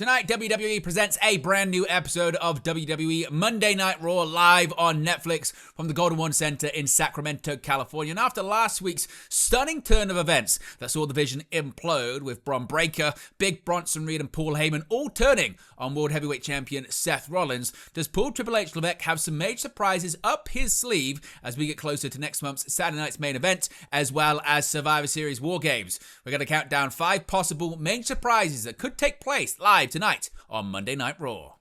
Tonight, WWE presents a brand new episode of WWE Monday Night Raw live on Netflix from the Golden One Center in Sacramento, California. And after last week's stunning turn of events that saw the Vision implode with Bron Breakker, Big Bronson Reed and Paul Heyman all turning on World Heavyweight Champion Seth Rollins, does Paul Triple H Levesque have some major surprises up his sleeve as we get closer to next month's Saturday night's main event, as well as Survivor Series War Games? We're going to count down 5 possible major surprises that could take place live tonight on Monday Night Raw.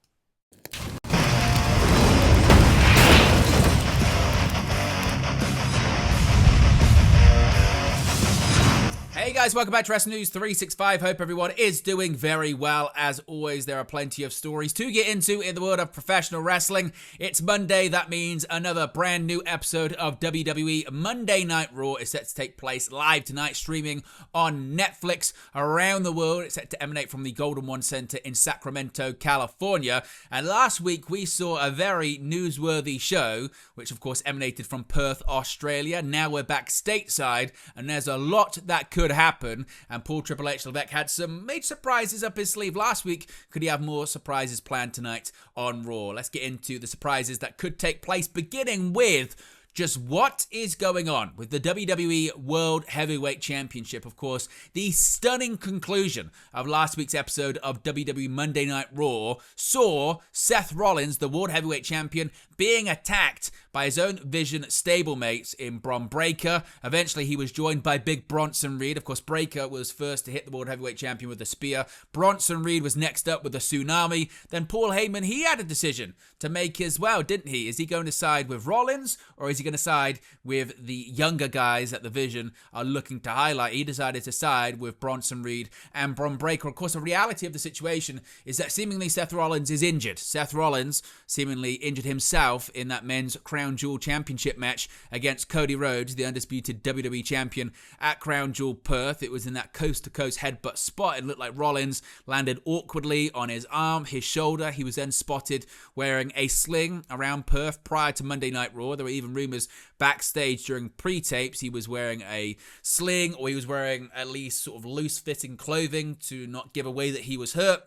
Hey guys, welcome back to Wrestling News 365. Hope everyone is doing very well. As always, there are plenty of stories to get into in the world of professional wrestling. It's Monday. That means another brand new episode of WWE Monday Night Raw is set to take place live tonight, streaming on Netflix around the world. It's set to emanate from the Golden One Center in Sacramento, California. And last week, we saw a very newsworthy show, which of course emanated from Perth, Australia. Now we're back stateside, and there's a lot that could happen, and Paul Triple H Levesque had some major surprises up his sleeve last week. Could he have more surprises planned tonight on Raw? Let's get into the surprises that could take place, beginning with just what is going on with the WWE World Heavyweight Championship. Of course, the stunning conclusion of last week's episode of WWE Monday Night Raw saw Seth Rollins, the World Heavyweight Champion, being attacked by his own Vision stablemates in Bron Breakker. Eventually, he was joined by Big Bronson Reed. Of course, Breakker was first to hit the World Heavyweight Champion with a spear. Bronson Reed was next up with a tsunami. Then Paul Heyman, he had a decision to make as well, didn't he? Is he going to side with Rollins, or is he going to side with the younger guys that the Vision are looking to highlight? He decided to side with Bronson Reed and Bron Breakker. Of course, the reality of the situation is that seemingly Seth Rollins is injured. Seth Rollins seemingly injured himself in that men's Crown Jewel Championship match against Cody Rhodes, the undisputed WWE Champion, at Crown Jewel Perth. It was in that coast-to-coast headbutt spot. It looked like Rollins landed awkwardly on his arm, his shoulder. He was then spotted wearing a sling around Perth prior to Monday Night Raw. There were even rumors backstage during pre-tapes he was wearing a sling, or he was wearing at least sort of loose-fitting clothing to not give away that he was hurt.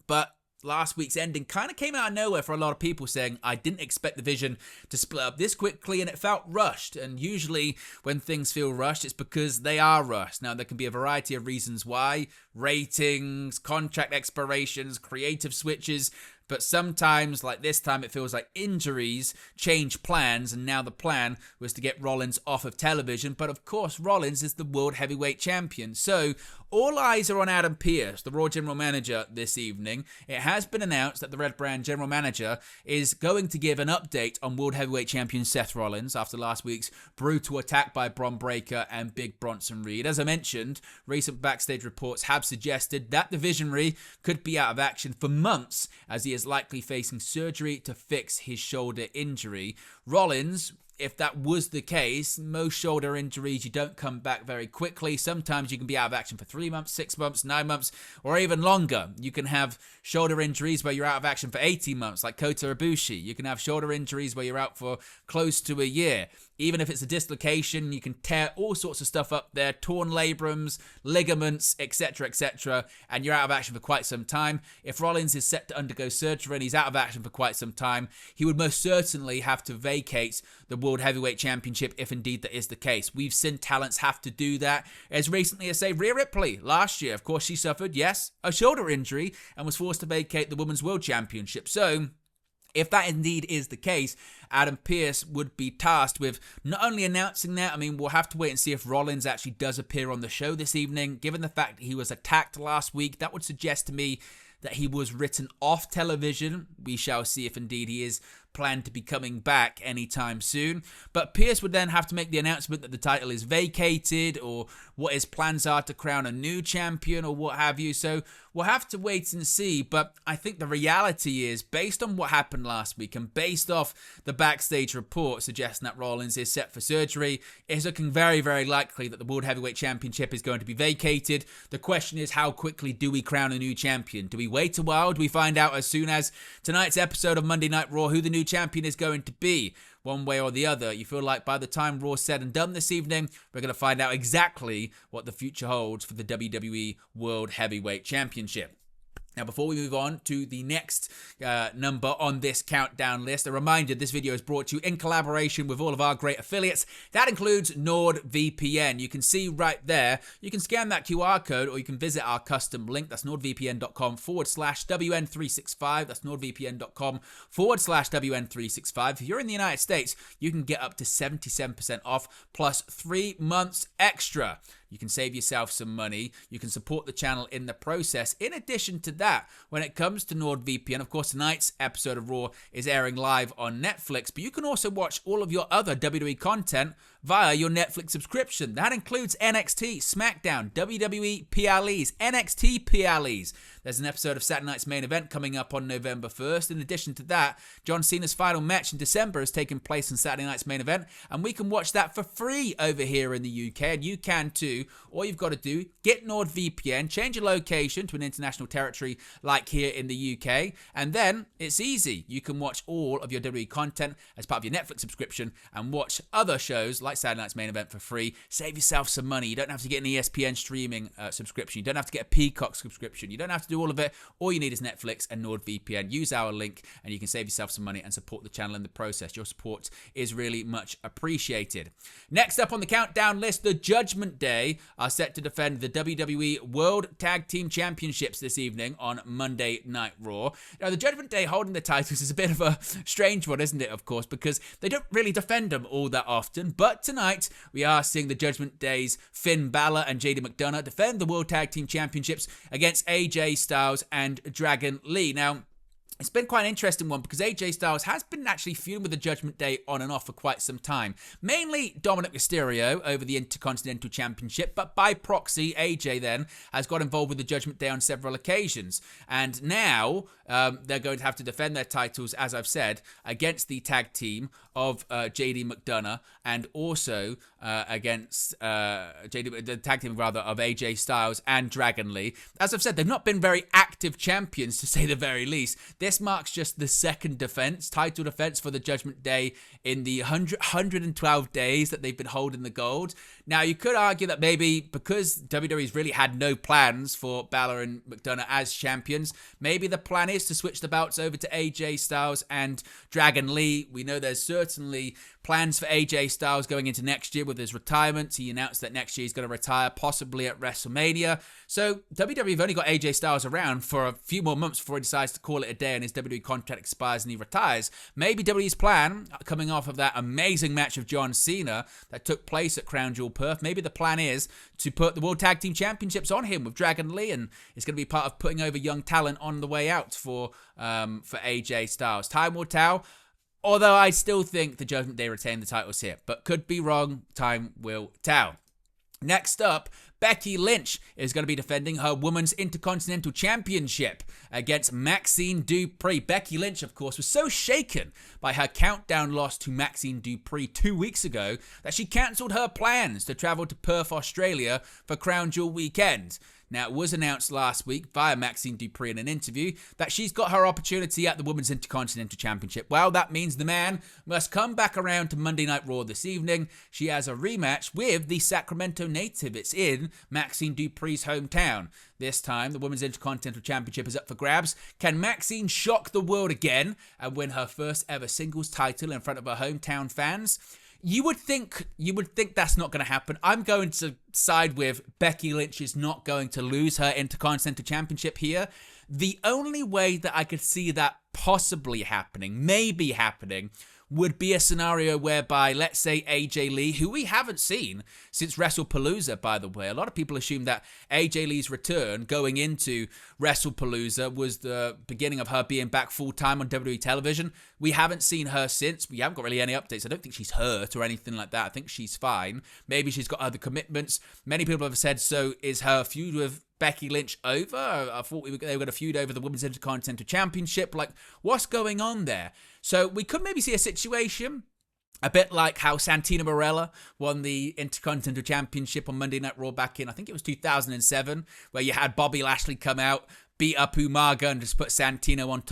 But last week's ending kind of came out of nowhere for a lot of people, saying, I didn't expect the Vision to split up this quickly, and it felt rushed. And usually when things feel rushed, it's because they are rushed. Now, there can be a variety of reasons why: ratings, contract expirations, creative switches. But sometimes, like this time, it feels like injuries change plans, and now the plan was to get Rollins off of television. But of course, Rollins is the World Heavyweight Champion. So all eyes are on Adam Pearce, the Raw General Manager, this evening. It has been announced that the Red Brand General Manager is going to give an update on World Heavyweight Champion Seth Rollins after last week's brutal attack by Bron Breakker and Big Bronson Reed. As I mentioned, recent backstage reports have suggested that the Visionary could be out of action for months, as he is likely facing surgery to fix his shoulder injury. Rollins, if that was the case, most shoulder injuries, you don't come back very quickly. Sometimes you can be out of action for 3 months, 6 months, 9 months, or even longer. You can have shoulder injuries where you're out of action for 18 months, like Kota Ibushi. You can have shoulder injuries where you're out for close to a year. Even if it's a dislocation, you can tear all sorts of stuff up there, torn labrums, ligaments, etc., and you're out of action for quite some time. If Rollins is set to undergo surgery and he's out of action for quite some time, he would most certainly have to vacate the World Heavyweight Championship, if indeed that is the case. We've seen talents have to do that as recently as, say, Rhea Ripley last year. Of course, she suffered, yes, a shoulder injury and was forced to vacate the Women's World Championship. So if that indeed is the case, Adam Pearce would be tasked with not only announcing that, I mean, we'll have to wait and see if Rollins actually does appear on the show this evening. Given the fact that he was attacked last week, that would suggest to me that he was written off television. We shall see if indeed he is planned to be coming back anytime soon. But Pearce would then have to make the announcement that the title is vacated, or what his plans are to crown a new champion, or what have you. So we'll have to wait and see. But I think the reality is, based on what happened last week and based off the backstage report suggesting that Rollins is set for surgery, it's looking very, very likely that the World Heavyweight Championship is going to be vacated. The question is, how quickly do we crown a new champion? Do we wait a while? Do we find out as soon as tonight's episode of Monday Night Raw who the new champion is going to be? One way or the other, you feel like by the time Raw's said and done this evening, we're going to find out exactly what the future holds for the WWE World Heavyweight Championship. Now, before we move on to the next number on this countdown list, a reminder, this video is brought to you in collaboration with all of our great affiliates. That includes NordVPN. You can see right there, you can scan that QR code or you can visit our custom link. That's nordvpn.com/WN365. That's nordvpn.com/WN365. If you're in the United States, you can get up to 77% off plus 3 months extra. You can save yourself some money. You can support the channel in the process. In addition to that, when it comes to NordVPN, of course, tonight's episode of Raw is airing live on Netflix, but you can also watch all of your other WWE content via your Netflix subscription. That includes NXT, SmackDown, WWE PLEs, NXT PLEs. There's an episode of Saturday Night's Main Event coming up on November 1st. In addition to that, John Cena's final match in December is taking place on Saturday Night's Main Event, and we can watch that for free over here in the UK, and you can too. All you've got to do, get NordVPN, change your location to an international territory like here in the UK, and then it's easy. You can watch all of your WWE content as part of your Netflix subscription and watch other shows like Saturday Night's Main Event for free. Save yourself some money. You don't have to get an ESPN streaming subscription. You don't have to get a Peacock subscription. You don't have to do all of it. All you need is Netflix and NordVPN. Use our link and you can save yourself some money and support the channel in the process. Your support is really much appreciated. Next up on the countdown list, the Judgment Day are set to defend the WWE World Tag Team Championships this evening on Monday Night Raw. Now, the Judgment Day holding the titles is a bit of a strange one, isn't it, of course, because they don't really defend them all that often. But tonight, we are seeing the Judgment Day's Finn Balor and JD McDonough defend the World Tag Team Championships against AJ Styles and Dragon Lee. Now, it's been quite an interesting one because AJ Styles has been actually feuding with the Judgment Day on and off for quite some time. Mainly Dominic Mysterio over the Intercontinental Championship, but by proxy, AJ then has got involved with the Judgment Day on several occasions. And now they're going to have to defend their titles, as I've said, against the tag team of JD McDonough and also against the tag team rather of AJ Styles and Dragon Lee. As I've said, they've not been very active champions, to say the very least. This marks just the second title defense for the Judgment Day in the 112 days that they've been holding the gold. Now, you could argue that maybe because WWE's really had no plans for Balor and McDonough as champions, maybe the plan is to switch the belts over to AJ Styles and Dragon Lee. We know there's certainly plans for AJ Styles going into next year with his retirement. He announced that next year he's going to retire, possibly at WrestleMania. So WWE have only got AJ Styles around for a few more months before he decides to call it a day and his WWE contract expires and he retires. Maybe WWE's plan, coming off of that amazing match of John Cena that took place at Crown Jewel Perth, maybe the plan is to put the World Tag Team Championships on him with Dragon Lee, and it's going to be part of putting over young talent on the way out for AJ Styles. Time will tell. Although I still think the Judgment Day retain the titles here, but could be wrong. Time will tell. Next up, Becky Lynch is going to be defending her Women's Intercontinental Championship against Maxine Dupree. Becky Lynch, of course, was so shaken by her countdown loss to Maxine Dupree 2 weeks ago that she cancelled her plans to travel to Perth, Australia for Crown Jewel weekend. Now, it was announced last week via Maxine Dupree in an interview that she's got her opportunity at the Women's Intercontinental Championship. Well, that means the man must come back around to Monday Night Raw this evening. She has a rematch with the Sacramento native. It's in Maxine Dupree's hometown. This time, the Women's Intercontinental Championship is up for grabs. Can Maxine shock the world again and win her first ever singles title in front of her hometown fans? You would think that's not going to happen. I'm going to side with Becky Lynch is not going to lose her Intercontinental Championship here. The only way that I could see that possibly happening, maybe happening, would be a scenario whereby, let's say, AJ Lee, who we haven't seen since WrestlePalooza, by the way. A lot of people assume that AJ Lee's return going into WrestlePalooza was the beginning of her being back full-time on WWE television. We haven't seen her since. We haven't got really any updates. I don't think she's hurt or anything like that. I think she's fine. Maybe she's got other commitments. Many people have said, so is her feud with Becky Lynch over? I thought they were going to feud over the Women's Intercontinental Championship. Like, what's going on there? So we could maybe see a situation a bit like how Santina Marella won the Intercontinental Championship on Monday Night Raw back in, I think it was 2007, where you had Bobby Lashley come out, beat up Umaga, and just put Santino on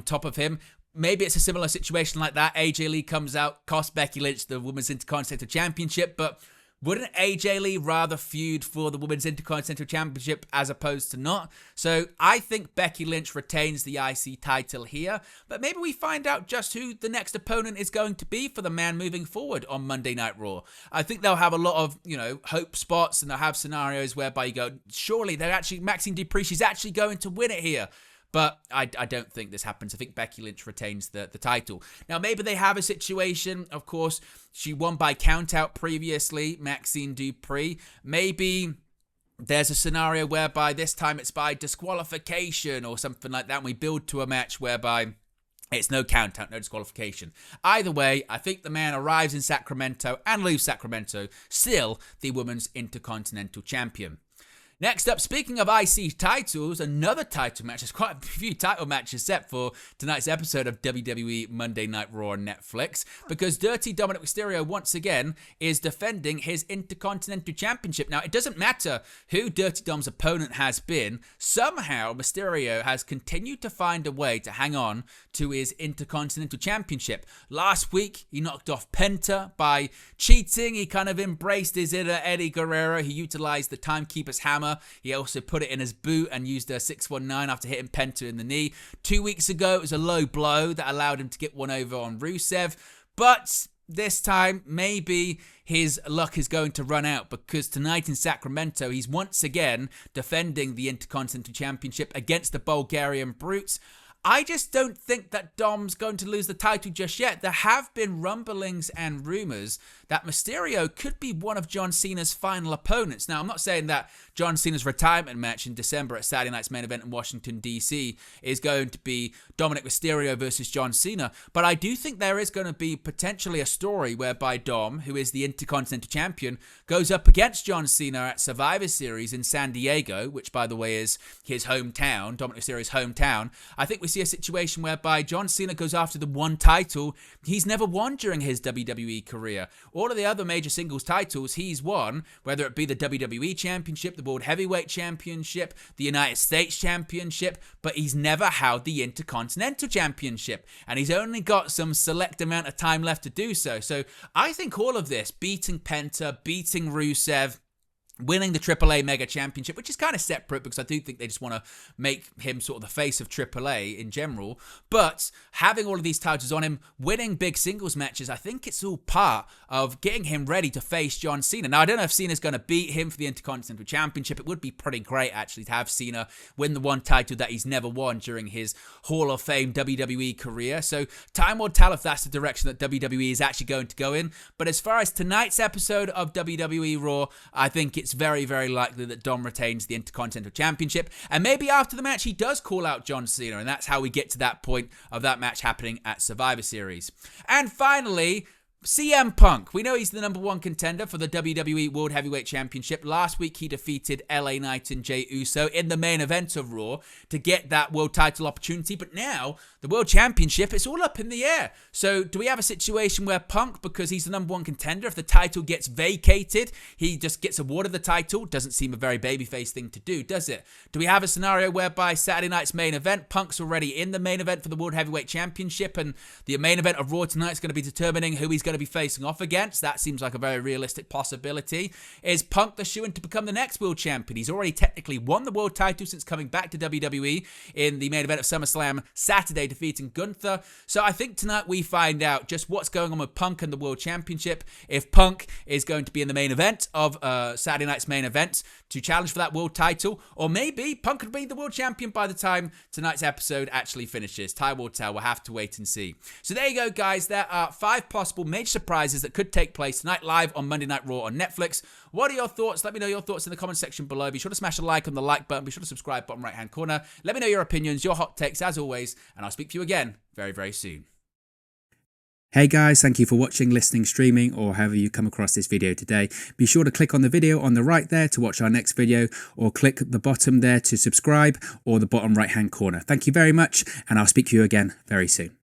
top of him. Maybe it's a similar situation like that. AJ Lee comes out, costs Becky Lynch the Women's Intercontinental Championship, but Wouldn't AJ Lee rather feud for the Women's Intercontinental Championship as opposed to not? So I think Becky Lynch retains the IC title here, but maybe we find out just who the next opponent is going to be for the man moving forward on Monday Night Raw. I think they'll have a lot of, hope spots, and they'll have scenarios whereby you go, surely Maxine Dupree, she's actually going to win it here. But I don't think this happens. I think Becky Lynch retains the title. Now, maybe they have a situation. Of course, she won by countout previously, Maxine Dupree. Maybe there's a scenario whereby this time it's by disqualification or something like that. And we build to a match whereby it's no countout, no disqualification. Either way, I think the man arrives in Sacramento and leaves Sacramento still the Women's Intercontinental Champion. Next up, speaking of IC titles, another title match. There's quite a few title matches set for tonight's episode of WWE Monday Night Raw on Netflix, because Dirty Dominic Mysterio once again is defending his Intercontinental Championship. Now, it doesn't matter who Dirty Dom's opponent has been. Somehow, Mysterio has continued to find a way to hang on to his Intercontinental Championship. Last week, he knocked off Penta by cheating. He kind of embraced his inner Eddie Guerrero. He utilized the Timekeeper's Hammer. He also put it in his boot and used a 619 after hitting Penta in the knee. 2 weeks ago, it was a low blow that allowed him to get one over on Rusev. But this time, maybe his luck is going to run out, because tonight in Sacramento, he's once again defending the Intercontinental Championship against the Bulgarian Brutes. I just don't think that Dom's going to lose the title just yet. There have been rumblings and rumors that Mysterio could be one of John Cena's final opponents. Now, I'm not saying that John Cena's retirement match in December at Saturday Night's Main Event in Washington, D.C. is going to be Dominic Mysterio versus John Cena, but I do think there is going to be potentially a story whereby Dom, who is the Intercontinental Champion, goes up against John Cena at Survivor Series in San Diego, which, by the way, is his hometown, Dominic Mysterio's hometown. I think we see a situation whereby John Cena goes after the one title he's never won during his WWE career. All of the other major singles titles he's won, whether it be the WWE Championship, the World Heavyweight Championship, the United States Championship, but he's never held the Intercontinental Championship, and he's only got some select amount of time left to do so. So I think all of this, beating Penta, beating Rusev, winning the AAA Mega Championship, which is kind of separate because I do think they just want to make him sort of the face of AAA in general. But having all of these titles on him, winning big singles matches, I think it's all part of getting him ready to face John Cena. Now, I don't know if Cena's going to beat him for the Intercontinental Championship. It would be pretty great, actually, to have Cena win the one title that he's never won during his Hall of Fame WWE career. So time will tell if that's the direction that WWE is actually going to go in. But as far as tonight's episode of WWE Raw, I think it's very, very likely that Dom retains the Intercontinental Championship. And maybe after the match, he does call out John Cena. And that's how we get to that point of that match happening at Survivor Series. And finally, CM Punk. We know he's the number one contender for the WWE World Heavyweight Championship. Last week, he defeated LA Knight and Jey Uso in the main event of Raw to get that world title opportunity. But now, the World Championship, it's all up in the air. So, do we have a situation where Punk, because he's the number one contender, if the title gets vacated, he just gets awarded the title? Doesn't seem a very babyface thing to do, does it? Do we have a scenario whereby Saturday night's main event, Punk's already in the main event for the World Heavyweight Championship, and the main event of Raw tonight is going to be determining who he's going to be facing off against? That seems like a very realistic possibility. Is Punk the shoo-in to become the next world champion? He's already technically won the world title since coming back to WWE in the main event of SummerSlam Saturday, defeating Gunther. So I think tonight we find out just what's going on with Punk and the world championship. If Punk is going to be in the main event of Saturday night's main event to challenge for that world title, or maybe Punk could be the world champion by the time tonight's episode actually finishes. Time will tell. We'll have to wait and see. So there you go, guys. There are 5 possible major surprises that could take place tonight live on Monday Night Raw on Netflix. What are your thoughts? Let me know your thoughts in the comment section below. Be sure to smash a like on the like button. Be sure to subscribe, bottom right hand corner. Let me know your opinions, your hot takes as always, and I'll speak to you again very, very soon. Hey guys, thank you for watching, listening, streaming, or however you come across this video today. Be sure to click on the video on the right there to watch our next video, or click the bottom there to subscribe, or the bottom right hand corner. Thank you very much, and I'll speak to you again very soon.